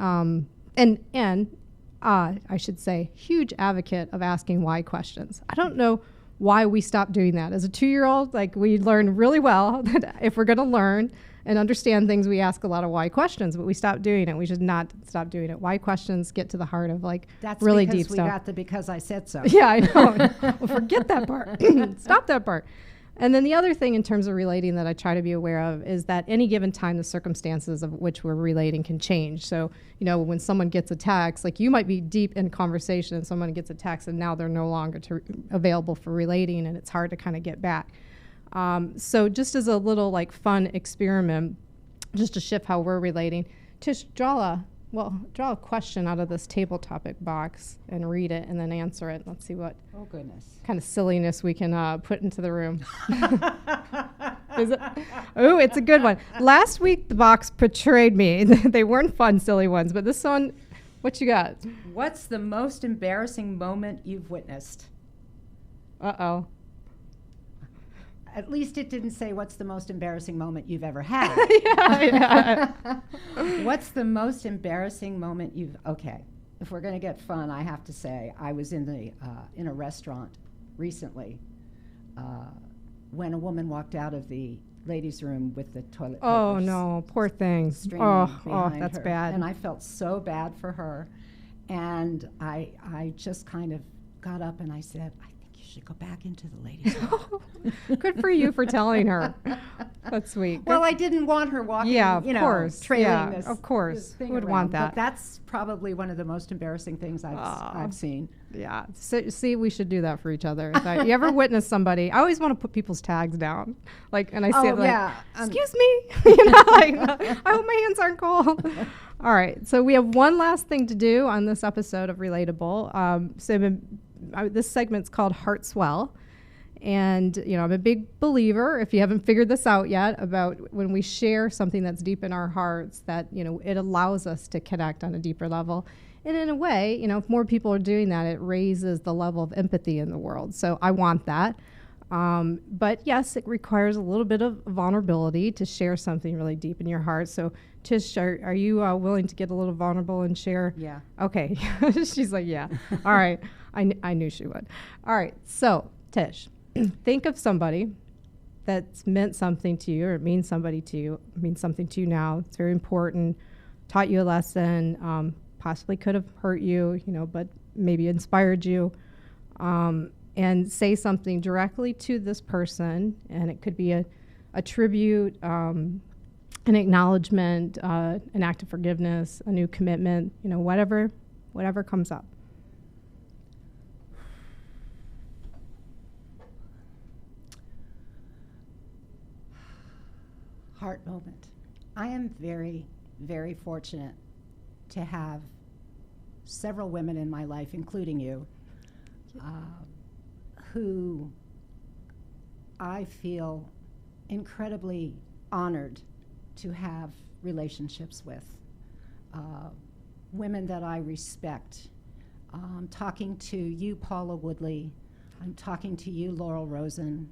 I should say, huge advocate of asking why questions. I don't know why we stopped doing that. As a 2-year-old, we learn really well that if we're going to learn and understand things, we ask a lot of why questions, but we stopped doing it. We should not stop doing it. Why questions get to the heart of
That's
really
because
deep
we
stuff.
got the because I said so.
Yeah, I know. Well, forget that part. Stop that part. And then the other thing in terms of relating that I try to be aware of is that any given time, the circumstances of which we're relating can change. So, when someone gets a text, you might be deep in conversation and someone gets a text and now they're no longer available for relating, and it's hard to kind of get back. So just as a little fun experiment, just to shift how we're relating, Tish, draw a question out of this table topic box and read it and then answer it. Let's see what kind of silliness we can put into the room. Is it? Oh, it's a good one. Last week the box betrayed me. They weren't fun, silly ones, but this one, what you got?
What's the most embarrassing moment you've witnessed?
Uh-oh.
At least it didn't say what's the most embarrassing moment you've ever had.
Yeah.
What's the most embarrassing moment okay. if we're going to get fun, I have to say I was in a restaurant recently when a woman walked out of the ladies' room with the toilet
Oh
papers
no, poor thing.
streaming
Oh,
behind
that's
her.
bad.
And I felt so bad for her. And I just kind of got up and I said, I think you should go back into the ladies' room.
Good for you for telling her. That's sweet.
Well, I didn't want her walking,
Yeah, of
you know,
course.
trailing
Yeah,
this.
of course.
This thing
Who would
around.
want that?
But that's probably one of the most embarrassing things I've seen.
Yeah. So, see, we should do that for each other. If you ever witness somebody, I always want to put people's tags down. Like, and I say, excuse me. You know, like, I hope my hands aren't cold. All right. So we have one last thing to do on this episode of Relatable. This segment's called Heart Swell. And, you know, I'm a big believer, if you haven't figured this out yet, about when we share something that's deep in our hearts, that, you know, it allows us to connect on a deeper level. And in a way, you know, if more people are doing that, it raises the level of empathy in the world. So I want that. But yes, it requires a little bit of vulnerability to share something really deep in your heart. So Tish, are you willing to get a little vulnerable and share?
Yeah.
Okay. She's like, yeah. All right. I knew she would. All right. So Tish, think of somebody that's meant something to you, or it means something to you now. It's very important, taught you a lesson, possibly could have hurt you, you know, but maybe inspired you. And say something directly to this person, and it could be a tribute, an acknowledgement, an act of forgiveness, a new commitment, you know, whatever comes up.
Heart moment. I am very, very fortunate to have several women in my life, including you, who I feel incredibly honored to have relationships with. Women that I respect. Talking to you, Paula Woodley. I'm talking to you, Laurel Rosen.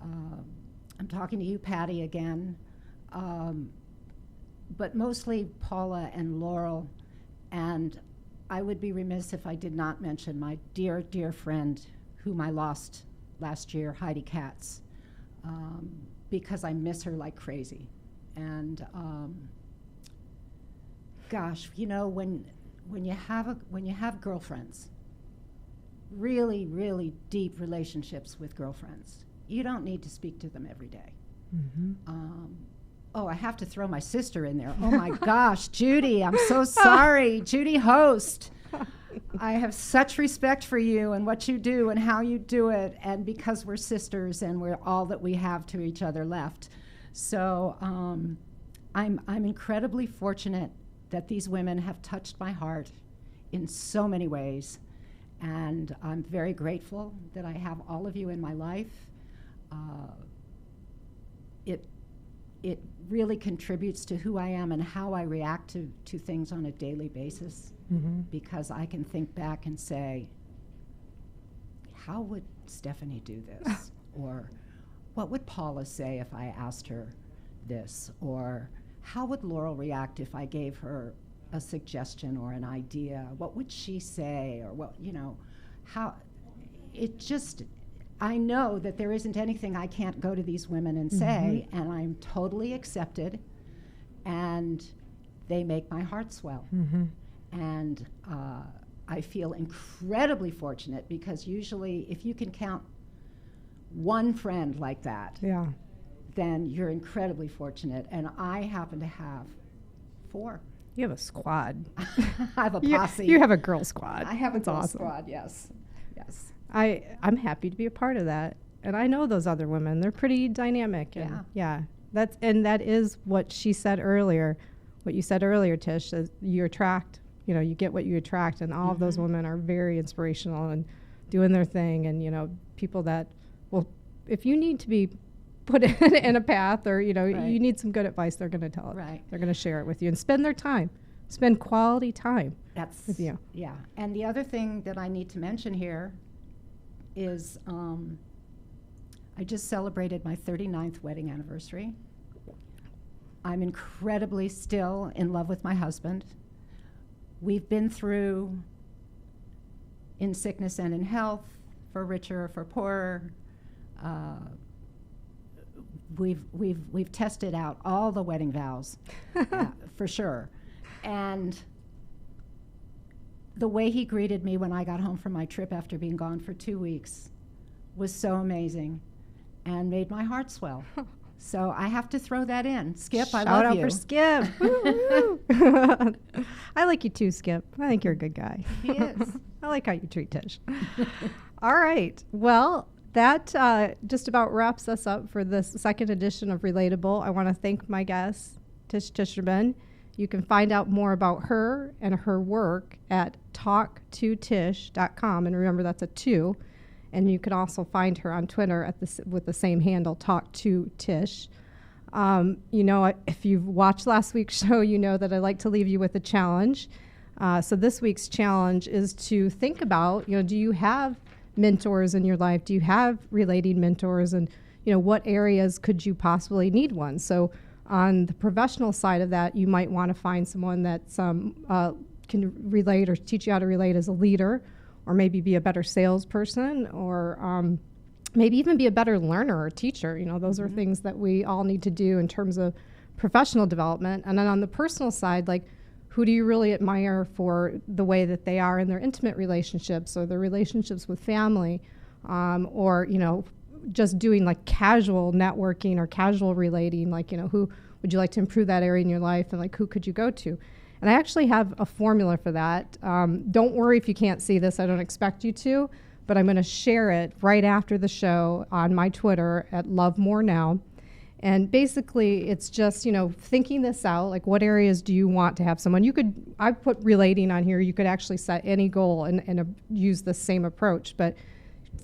I'm talking to you, Patty, again. But mostly Paula and Laurel. And I would be remiss if I did not mention my dear, dear friend whom I lost last year, Heidi Katz, because I miss her like crazy. And gosh, you know, when you have girlfriends, really, really deep relationships with girlfriends, you don't need to speak to them every day. Mm-hmm. I have to throw my sister in there. Oh my gosh, Judy, I'm so sorry. Judy Host. I have such respect for you and what you do and how you do it, and because we're sisters and we're all that we have to each other left. So I'm incredibly fortunate that these women have touched my heart in so many ways, and I'm very grateful that I have all of you in my life. It really contributes to who I am and how I react to things on a daily basis, because I can think back and say, how would Stephanie do this? Or what would Paula say if I asked her this? Or how would Laurel react if I gave her a suggestion or an idea? What would she say? Or what, you know, how it just, I know that there isn't anything I can't go to these women and say, and I'm totally accepted, and they make my heart swell. And I feel incredibly fortunate, because usually if you can count one friend like that, then you're incredibly fortunate. And I happen to have 4.
You have a squad.
I have a posse.
You have a girl squad.
I have a girl
awesome.
squad, yes. Yes.
I'm happy to be a part of that. And I know those other women. They're pretty dynamic. And that is what she said earlier. What you said earlier, Tish, is you attract, you know, you get what you attract, and all of those women are very inspirational and doing their thing, and, you know, people that will, if you need to be put in a path, or, you know, you need some good advice, they're going to tell it.
Right.
They're going to share it with you and spend their time. Spend quality time with you.
Yeah. And the other thing that I need to mention here is I just celebrated my 39th wedding anniversary. I'm incredibly still in love with my husband. we've been through, in sickness and in health, for richer or for poorer. We've tested out all the wedding vows, for sure. And the way he greeted me when I got home from my trip after being gone for 2 weeks was so amazing and made my heart swell. So I have to throw that in. Skip, I love you.
Shout out for Skip. I like you too, Skip. I think you're a good guy.
He is.
I like how you treat Tish. All right. Well, that just about wraps us up for this second edition of Relatable. I want to thank my guest, Tish Tisherman. You can find out more about her and her work at talk2tish.com. And remember, that's a 2. And you can also find her on Twitter with the same handle, talk2tish. You know, if you've watched last week's show, you know that I like to leave you with a challenge. So this week's challenge is to think about, you know, do you have mentors in your life? Do you have relating mentors? And, you know, what areas could you possibly need one? So on the professional side of that, you might want to find someone that can relate or teach you how to relate as a leader, or maybe be a better salesperson, or maybe even be a better learner or teacher. You know, those are things that we all need to do in terms of professional development. And then on the personal side, like, who do you really admire for the way that they are in their intimate relationships or their relationships with family, or, you know, just doing like casual networking or casual relating, like, you know, who would you like to improve that area in your life, and like, who could you go to? And I actually have a formula for that. Don't worry if you can't see this. I don't expect you to, but I'm going to share it right after the show on my Twitter at Love More Now. And basically, it's just, you know, thinking this out, like, what areas do you want to have someone? I put relating on here. You could actually set any goal and use the same approach, but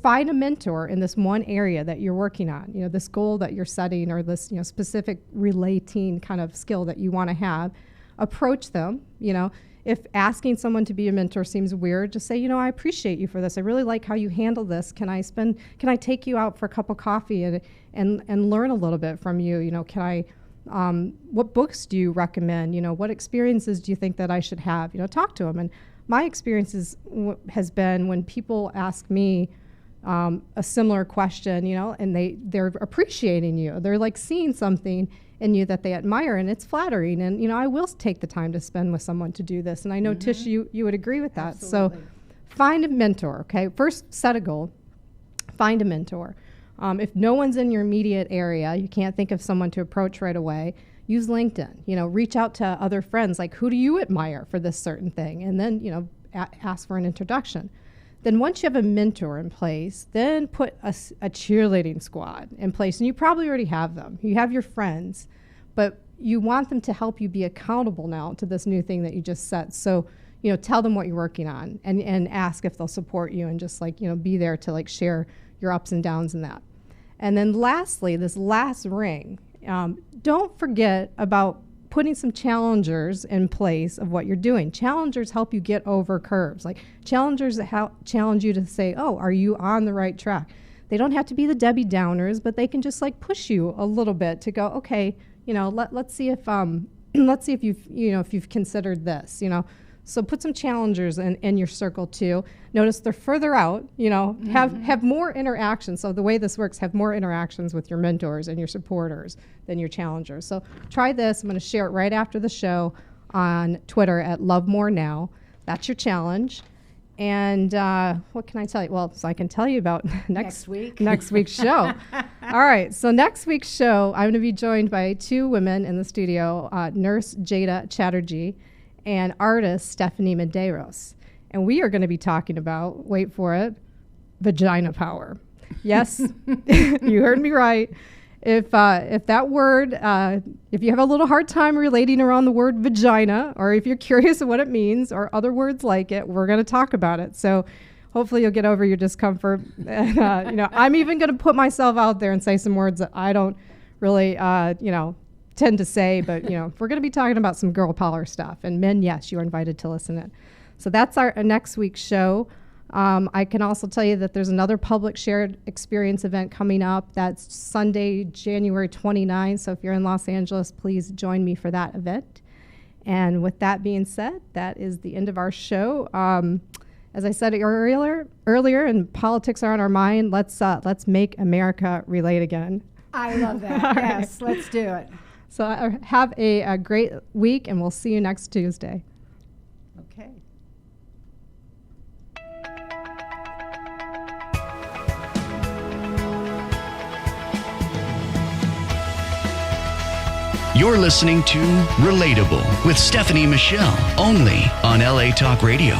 find a mentor in this one area that you're working on, you know, this goal that you're setting, or this, you know, specific relating kind of skill that you want to have. Approach them. You know, if asking someone to be a mentor seems weird, just say, you know, I appreciate you for this. I really like how you handle this. Can I take you out for a cup of coffee and learn a little bit from you? You know, what books do you recommend? You know, what experiences do you think that I should have? You know, talk to them. And my experiences has been when people ask me a similar question, you know, and they're appreciating you. They're like seeing something in you that they admire, and it's flattering. And, you know, I will take the time to spend with someone to do this. And I know, Tish, you would agree with that.
Absolutely.
So find a mentor, okay? First, set a goal. Find a mentor. If no one's in your immediate area, you can't think of someone to approach right away, use LinkedIn. You know, reach out to other friends, like, who do you admire for this certain thing? And then, you know, ask for an introduction. Then once you have a mentor in place, then put a cheerleading squad in place. And you probably already have them. You have your friends, but you want them to help you be accountable now to this new thing that you just set. So, you know, tell them what you're working on, and ask if they'll support you, and just, like, you know, be there to, like, share your ups and downs in that. And then lastly, this last ring, don't forget about putting some challengers in place of what you're doing. Challengers help you get over curves. Like, challengers challenge you to say, oh, are you on the right track? They don't have to be the Debbie Downers, but they can just, like, push you a little bit to go, okay, you know, let's see if you've considered this, you know. So put some challengers in your circle too. Notice they're further out, you know, have more interactions. So the way this works, have more interactions with your mentors and your supporters than your challengers. So try this. I'm going to share it right after the show on Twitter at Love More Now. That's your challenge. And what can I tell you? Well, so I can tell you about next week's show. All right. So next week's show, I'm going to be joined by 2 women in the studio, nurse Jada Chatterjee and artist Stephanie Medeiros. And we are going to be talking about, wait for it, vagina power. Yes, you heard me right. If that word, if you have a little hard time relating around the word vagina, or if you're curious of what it means, or other words like it, we're going to talk about it. So hopefully you'll get over your discomfort. And, you know, I'm even going to put myself out there and say some words that I don't really, tend to say, but, you know, we're going to be talking about some girl power stuff. And men, yes, you're invited to listen in. So that's our next week's show. I can also tell you that there's another public shared experience event coming up. That's Sunday, January 29th. So if you're in Los Angeles, please join me for that event. And with that being said, that is the end of our show. As I said earlier, and politics are on our mind, let's make America relate again.
I love that. Yes, let's do it.
So have a great week, and we'll see you next Tuesday.
Okay.
You're listening to Relatable with Stephanie Michelle, only on LA Talk Radio.